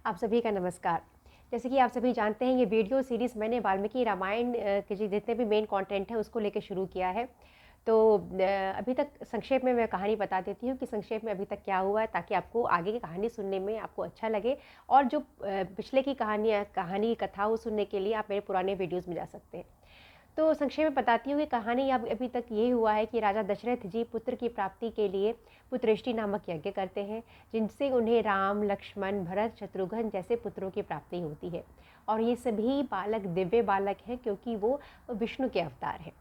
आप सभी का नमस्कार। जैसे कि आप सभी जानते हैं, ये वीडियो सीरीज़ मैंने वाल्मीकि रामायण के जितने भी मेन कंटेंट है उसको लेके शुरू किया है। तो अभी तक संक्षेप में मैं कहानी बता देती हूँ कि संक्षेप में अभी तक क्या हुआ है, ताकि आपको आगे की कहानी सुनने में आपको अच्छा लगे। और जो पिछले की कहानी की कथा वो सुनने के लिए आप मेरे पुराने वीडियोज़ में जा सकते हैं। तो संक्षेप में बताती हूँ कि कहानी अब अभी तक ये हुआ है कि राजा दशरथ जी पुत्र की प्राप्ति के लिए पुत्रेष्टि नामक यज्ञ करते हैं, जिनसे उन्हें राम, लक्ष्मण, भरत, शत्रुघ्न जैसे पुत्रों की प्राप्ति होती है। और ये सभी बालक दिव्य बालक हैं, क्योंकि वो विष्णु के अवतार हैं।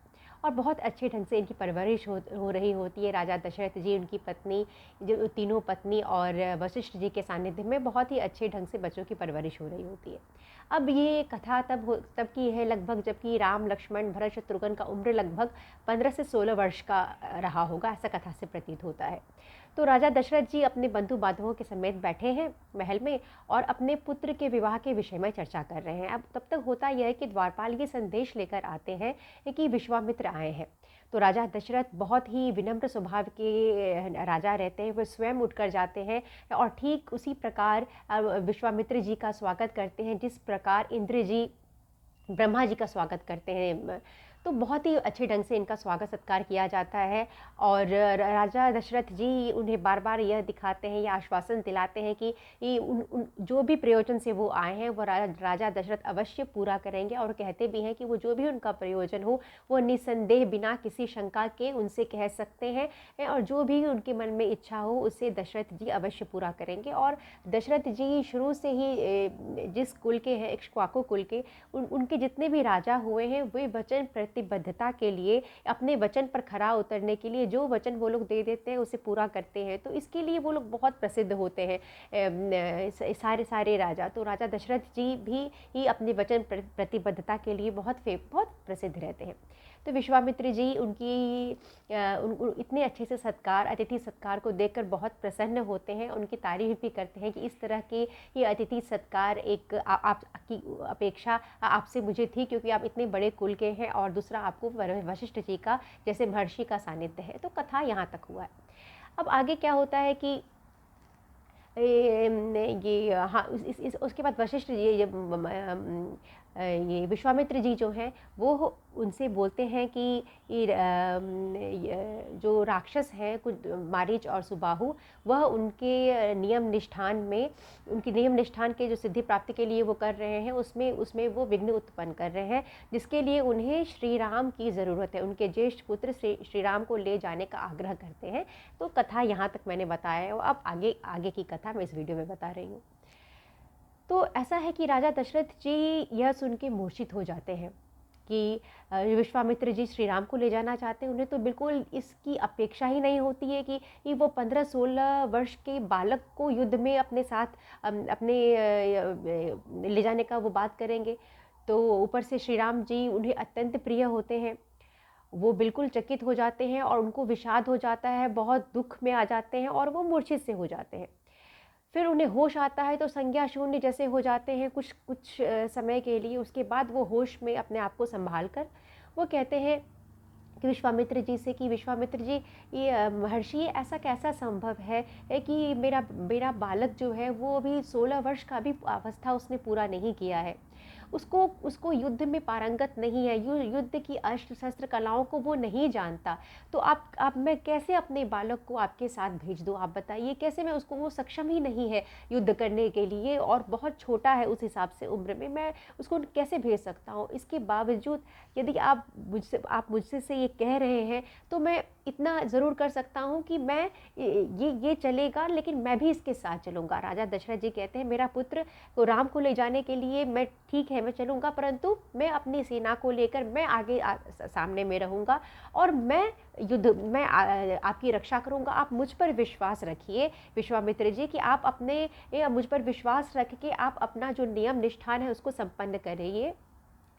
और बहुत अच्छे ढंग से इनकी परवरिश हो रही होती है। राजा दशरथ जी, उनकी पत्नी, जो तीनों पत्नी और वशिष्ठ जी के सानिध्य में बहुत ही अच्छे ढंग से बच्चों की परवरिश हो रही होती है। अब ये कथा तब की है, लगभग जबकि राम, लक्ष्मण, भरत, शत्रुघ्न का उम्र लगभग 15 से 16 वर्ष का रहा होगा, ऐसा कथा से प्रतीत होता है। तो राजा दशरथ जी अपने बंधु बांधवों के समेत बैठे हैं महल में और अपने पुत्र के विवाह के विषय में चर्चा कर रहे हैं। अब तब तक होता यह है कि द्वारपाल ये संदेश लेकर आते हैं कि विश्वामित्र आए हैं। तो राजा दशरथ बहुत ही विनम्र स्वभाव के राजा रहते हैं। वे स्वयं उठकर जाते हैं और ठीक उसी प्रकार विश्वामित्र जी का स्वागत करते हैं, जिस प्रकार इंद्र जी ब्रह्मा जी का स्वागत करते हैं। तो बहुत ही अच्छे ढंग से इनका स्वागत सत्कार किया जाता है। और राजा दशरथ जी उन्हें बार बार यह दिखाते हैं, या आश्वासन दिलाते हैं कि उन जो भी प्रयोजन से वो आए हैं वो राजा दशरथ अवश्य पूरा करेंगे। और कहते भी हैं कि वो जो भी उनका प्रयोजन हो वो निसंदेह बिना किसी शंका के उनसे कह सकते हैं, और जो भी उनके मन में इच्छा हो उसे दशरथ जी अवश्य पूरा करेंगे। और दशरथ जी शुरू से ही जिस कुल के हैं, इक्ष्वाकु कुल के, उनके जितने भी राजा हुए हैं, वे वचन प्रतिबद्धता के लिए, अपने वचन पर खरा उतरने के लिए जो वचन वो लोग दे देते हैं उसे पूरा करते हैं। तो इसके लिए वो लोग बहुत प्रसिद्ध होते हैं, सारे सारे राजा। तो राजा दशरथ जी भी ही अपने वचन प्रतिबद्धता के लिए बहुत प्रसिद्ध रहते हैं। तो विश्वामित्र जी इतने अच्छे से अतिथि सत्कार को देखकर बहुत प्रसन्न होते हैं। उनकी तारीफ भी करते हैं कि इस तरह के ये अतिथि सत्कार एक आपकी अपेक्षा आपसे मुझे थी, क्योंकि आप इतने बड़े कुल के हैं, और दूसरा आपको वशिष्ठ जी का जैसे महर्षि का सानिध्य है। तो कथा यहाँ तक हुआ है। अब आगे क्या होता है कि ये हाँ उसके बाद वशिष्ठ ये विश्वामित्र जी जो हैं वो उनसे बोलते हैं कि जो राक्षस हैं कुछ मारीच और सुबाहु, वह उनके नियम निष्ठान के जो सिद्धि प्राप्ति के लिए वो कर रहे हैं, उसमें वो विघ्न उत्पन्न कर रहे हैं, जिसके लिए उन्हें श्री राम की ज़रूरत है। उनके ज्येष्ठ पुत्र श्री राम को ले जाने का आग्रह करते हैं। तो कथा यहाँ तक मैंने बताया है, और अब आगे की कथा मैं इस वीडियो में बता रही हूँ। तो ऐसा है कि राजा दशरथ जी यह सुन के मूर्छित हो जाते हैं कि विश्वामित्र जी श्री राम को ले जाना चाहते हैं। उन्हें तो बिल्कुल इसकी अपेक्षा ही नहीं होती है कि वो 15-16 वर्ष के बालक को युद्ध में अपने साथ अपने ले जाने का वो बात करेंगे। तो ऊपर से श्री राम जी उन्हें अत्यंत प्रिय होते हैं। वो बिल्कुल चकित हो जाते हैं और उनको विषाद हो जाता है, बहुत दुख में आ जाते हैं और वो मूर्छित से हो जाते हैं। फिर उन्हें होश आता है तो संज्ञा शून्य जैसे हो जाते हैं कुछ समय के लिए। उसके बाद वो होश में अपने आप को संभाल कर वो कहते हैं कि विश्वामित्र जी से कि विश्वामित्र जी, ये महर्षि, ऐसा कैसा संभव है कि मेरा बालक जो है वो अभी 16 वर्ष का भी अवस्था उसने पूरा नहीं किया है, उसको युद्ध में पारंगत नहीं है, युद्ध की अस्त्र शस्त्र कलाओं को वो नहीं जानता। तो आप मैं कैसे अपने बालक को आपके साथ भेज दूँ? आप बताइए कैसे? मैं उसको, वो सक्षम ही नहीं है युद्ध करने के लिए, और बहुत छोटा है उस हिसाब से उम्र में, मैं उसको कैसे भेज सकता हूँ? इसके बावजूद यदि आप मुझसे से ये कह रहे हैं, तो मैं इतना ज़रूर कर सकता हूँ कि मैं ये चलेगा, लेकिन मैं भी इसके साथ चलूँगा। राजा दशरथ जी कहते हैं, मेरा पुत्र को राम को ले जाने के लिए मैं, ठीक है, मैं चलूँगा, परंतु मैं अपनी सेना को लेकर मैं आगे सामने में रहूँगा, और मैं आपकी रक्षा करूँगा। आप मुझ पर विश्वास रखिए विश्वामित्र जी, कि आप मुझ पर विश्वास रख के आप अपना जो नियम निष्ठान है उसको संपन्न करिए।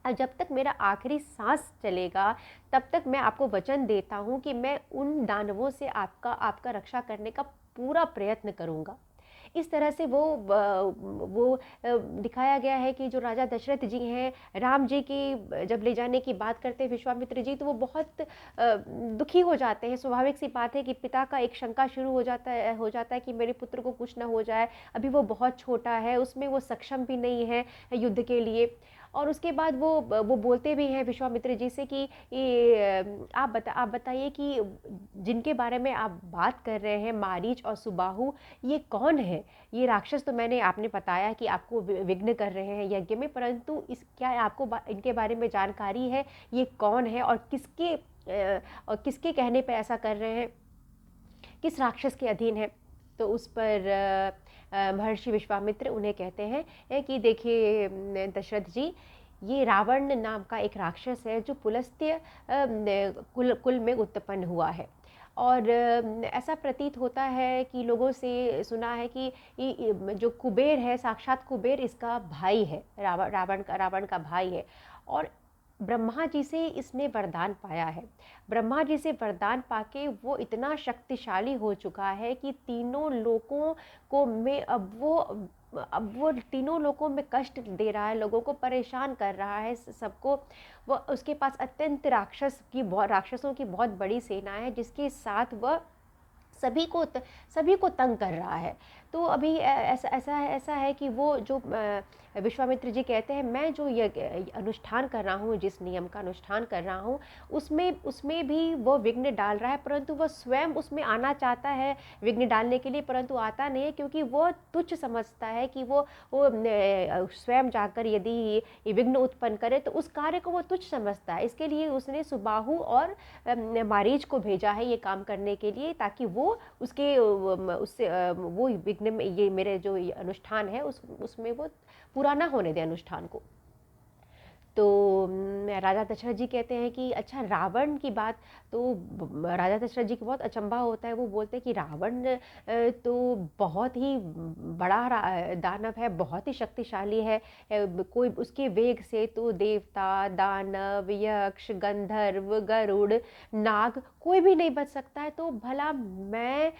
और जब तक मेरा आखिरी सांस चलेगा तब तक मैं आपको वचन देता हूँ कि मैं उन दानवों से आपका रक्षा करने का पूरा प्रयत्न करूँगा। इस तरह से दिखाया गया है कि जो राजा दशरथ जी हैं, राम जी की जब ले जाने की बात करते हैं विश्वामित्र जी, तो वो बहुत दुखी हो जाते हैं। स्वाभाविक सी बात है कि पिता का एक शंका शुरू हो जाता है कि मेरे पुत्र को कुछ ना हो जाए, अभी वो बहुत छोटा है, उसमें वो सक्षम भी नहीं है युद्ध के लिए। और उसके बाद वो बोलते भी हैं विश्वामित्र जी से कि आप बताइए कि जिनके बारे में आप बात कर रहे हैं, मारीच और सुबाहु, ये कौन है? ये राक्षस तो आपने बताया कि आपको विघ्न कर रहे हैं यज्ञ में, परंतु इस क्या आपको इनके बारे में जानकारी है? ये कौन है और किसके कहने पे ऐसा कर रहे हैं? किस राक्षस के अधीन है? तो उस पर महर्षि विश्वामित्र उन्हें कहते हैं कि देखिए दशरथ जी, ये रावण नाम का एक राक्षस है जो पुलस्त्य कुल में उत्पन्न हुआ है। और ऐसा प्रतीत होता है कि लोगों से सुना है कि जो कुबेर है, साक्षात कुबेर इसका भाई है, रावण का भाई है। और ब्रह्मा जी से इसने वरदान पाया है। ब्रह्मा जी से वरदान पाके वो इतना शक्तिशाली हो चुका है कि तीनों लोकों को में अब वो तीनों लोकों में कष्ट दे रहा है, लोगों को परेशान कर रहा है, सबको। वो उसके पास अत्यंत राक्षसों की बहुत बड़ी सेना है, जिसके साथ वह सभी को तंग कर रहा है। तो अभी ऐसा है कि वो जो विश्वामित्र जी कहते हैं, मैं जो ये अनुष्ठान कर रहा हूँ, जिस नियम का अनुष्ठान कर रहा हूँ, उसमें भी वो विघ्न डाल रहा है, परंतु वह स्वयं उसमें आना चाहता है विघ्न डालने के लिए, परंतु आता नहीं है, क्योंकि वो तुच्छ समझता है कि वो स्वयं जाकर यदि ये विघ्न उत्पन्न करे तो उस कार्य को वो तुच्छ समझता है। इसके लिए उसने सुबाहु और मारीच को भेजा है ये काम करने के लिए, ताकि वो उससे वो विघ्न में, ये मेरे जो ये अनुष्ठान है उसमें वो पूरा ना होने दे अनुष्ठान को। तो राजा दशरथ जी कहते हैं कि अच्छा, रावण की बात, तो राजा दशरथ जी को बहुत अचंभा होता है। वो बोलते हैं कि रावण तो बहुत ही बड़ा दानव है, बहुत ही शक्तिशाली है। कोई उसके वेग से तो देवता, दानव, यक्ष, गंधर्व, गरुड़, नाग, कोई भी नहीं बच सकता है। तो भला मैं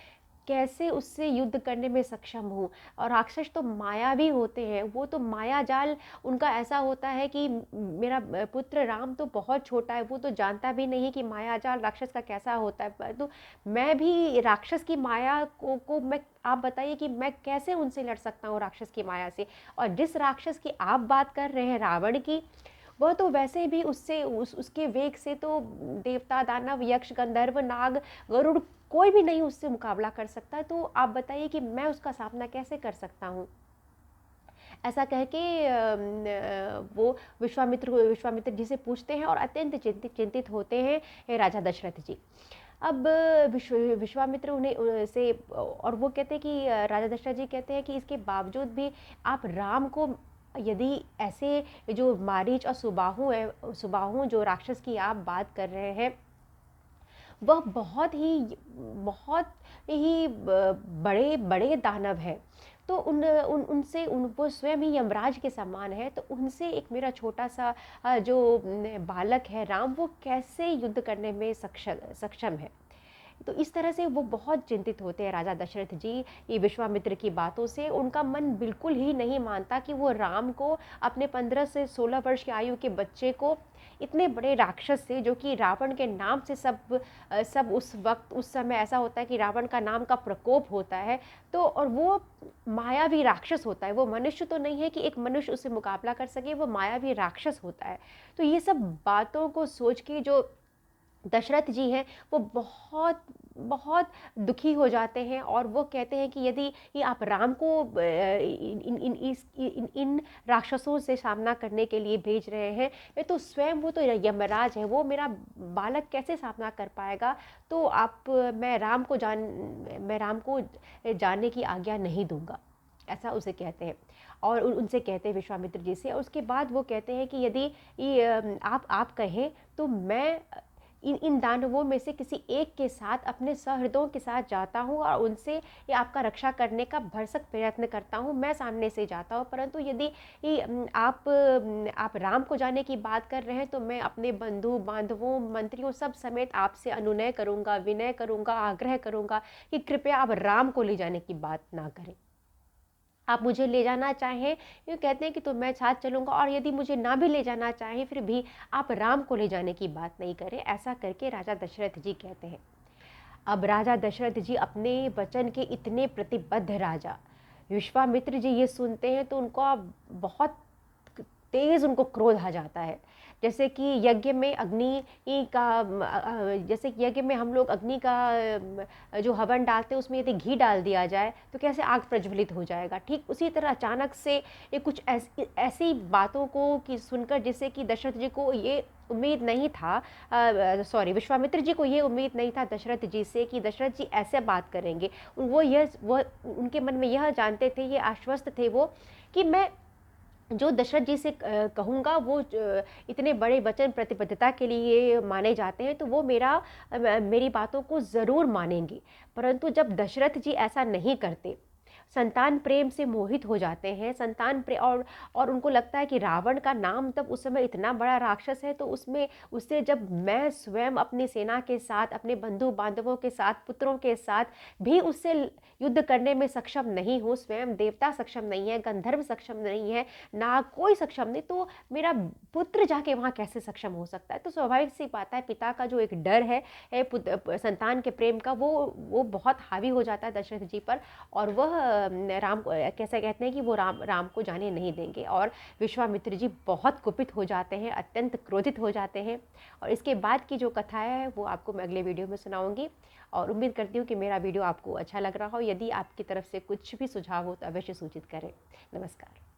कैसे उससे युद्ध करने में सक्षम हूँ? और राक्षस तो मायावी होते हैं, वो तो माया जाल उनका ऐसा होता है कि मेरा पुत्र राम तो बहुत छोटा है, वो तो जानता भी नहीं कि माया जाल राक्षस का कैसा होता है। तो मैं भी राक्षस की माया को मैं, आप बताइए कि मैं कैसे उनसे लड़ सकता हूँ राक्षस की माया से? और जिस राक्षस की आप बात कर रहे हैं रावण की, वह तो वैसे भी उसके वेग से तो देवता, दानव, यक्ष, गंधर्व, नाग, गरुड़, कोई भी नहीं उससे मुकाबला कर सकता। तो आप बताइए कि मैं उसका सामना कैसे कर सकता हूँ? ऐसा कह के वो विश्वामित्र जी से पूछते हैं और अत्यंत चिंतित होते हैं राजा दशरथ जी। अब विश्वामित्र उन्हें से, और वो कहते हैं कि राजा दशरथ जी कहते हैं कि इसके बावजूद भी आप राम को, यदि ऐसे जो मारीच और सुबाहु जो राक्षस की आप बात कर रहे हैं, वह बहुत ही बड़े बड़े दानव हैं। तो उनसे वो स्वयं ही यमराज के समान है, तो उनसे एक मेरा छोटा सा जो बालक है राम, वो कैसे युद्ध करने में सक्षम है? तो इस तरह से वो बहुत चिंतित होते हैं राजा दशरथ जी ये विश्वामित्र की बातों से। उनका मन बिल्कुल ही नहीं मानता कि वो राम को, अपने 15 से 16 वर्ष की आयु के बच्चे को, इतने बड़े राक्षस से, जो कि रावण के नाम से सब उस समय ऐसा होता है कि रावण का नाम का प्रकोप होता है। तो और वो मायावी राक्षस होता है, वो मनुष्य तो नहीं है कि एक मनुष्य उससे मुकाबला कर सके, वो मायावी राक्षस होता है। तो ये सब बातों को सोच के जो दशरथ जी हैं, वो बहुत बहुत दुखी हो जाते हैं, और वो कहते हैं कि यदि ये आप राम को इन राक्षसों से सामना करने के लिए भेज रहे हैं, तो स्वयं वो तो यमराज है, वो मेरा बालक कैसे सामना कर पाएगा? तो मैं राम को जानने की आज्ञा नहीं दूंगा, ऐसा उसे कहते हैं। और उनसे कहते हैं विश्वामित्र जी से, और उसके बाद वो कहते हैं कि यदि आप कहें तो मैं इन दानवों में से किसी एक के साथ, अपने सहृदयों के साथ जाता हूँ और उनसे ये आपका रक्षा करने का भरसक प्रयत्न करता हूँ, मैं सामने से जाता हूँ। परंतु यदि आप राम को जाने की बात कर रहे हैं, तो मैं अपने बंधु बांधवों, मंत्रियों सब समेत आपसे अनुनय करूँगा, विनय करूँगा, आग्रह करूँगा कि कृपया आप राम को ले जाने की बात ना करें। आप मुझे ले जाना चाहें, यूँ कहते हैं कि तो मैं साथ चलूँगा, और यदि मुझे ना भी ले जाना चाहें फिर भी आप राम को ले जाने की बात नहीं करें, ऐसा करके राजा दशरथ जी कहते हैं। अब राजा दशरथ जी अपने वचन के इतने प्रतिबद्ध राजा, विश्वामित्र जी ये सुनते हैं तो उनको बहुत तेज उनको क्रोध आ जाता है। जैसे कि यज्ञ में अग्नि का जैसे कि यज्ञ में हम लोग अग्नि का जो हवन डालते हैं उसमें यदि घी डाल दिया जाए तो कैसे आग प्रज्वलित हो जाएगा, ठीक उसी तरह अचानक से ये कुछ ऐसी बातों को कि सुनकर, जिससे कि दशरथ जी को ये उम्मीद नहीं था, सॉरी, विश्वामित्र जी को ये उम्मीद नहीं था दशरथ जी से कि दशरथ जी ऐसे बात करेंगे। वो उनके मन में यह जानते थे, ये आश्वस्त थे वो, कि मैं जो दशरथ जी से कहूँगा वो इतने बड़े वचन प्रतिबद्धता के लिए माने जाते हैं, तो वो मेरी बातों को ज़रूर मानेंगे। परंतु जब दशरथ जी ऐसा नहीं करते, संतान प्रेम से मोहित हो जाते हैं, संतान प्रे और उनको लगता है कि रावण का नाम तब उस समय इतना बड़ा राक्षस है, तो उससे जब मैं स्वयं अपनी सेना के साथ, अपने बंधु बांधवों के साथ, पुत्रों के साथ भी उससे युद्ध करने में सक्षम नहीं हूँ, स्वयं देवता सक्षम नहीं है, गंधर्व सक्षम नहीं है, ना कोई सक्षम नहीं, तो मेरा पुत्र जाके वहाँ कैसे सक्षम हो सकता है। तो स्वाभाविक सी बात है, पिता का जो एक डर है संतान के प्रेम का, वो बहुत हावी हो जाता है दशरथ जी पर, और वह राम को कैसे कहते हैं कि वो राम को जाने नहीं देंगे। और विश्वामित्र जी बहुत कुपित हो जाते हैं, अत्यंत क्रोधित हो जाते हैं। और इसके बाद की जो कथा है वो आपको मैं अगले वीडियो में सुनाऊंगी, और उम्मीद करती हूँ कि मेरा वीडियो आपको अच्छा लग रहा हो। यदि आपकी तरफ से कुछ भी सुझाव हो तो अवश्य सूचित करें। नमस्कार।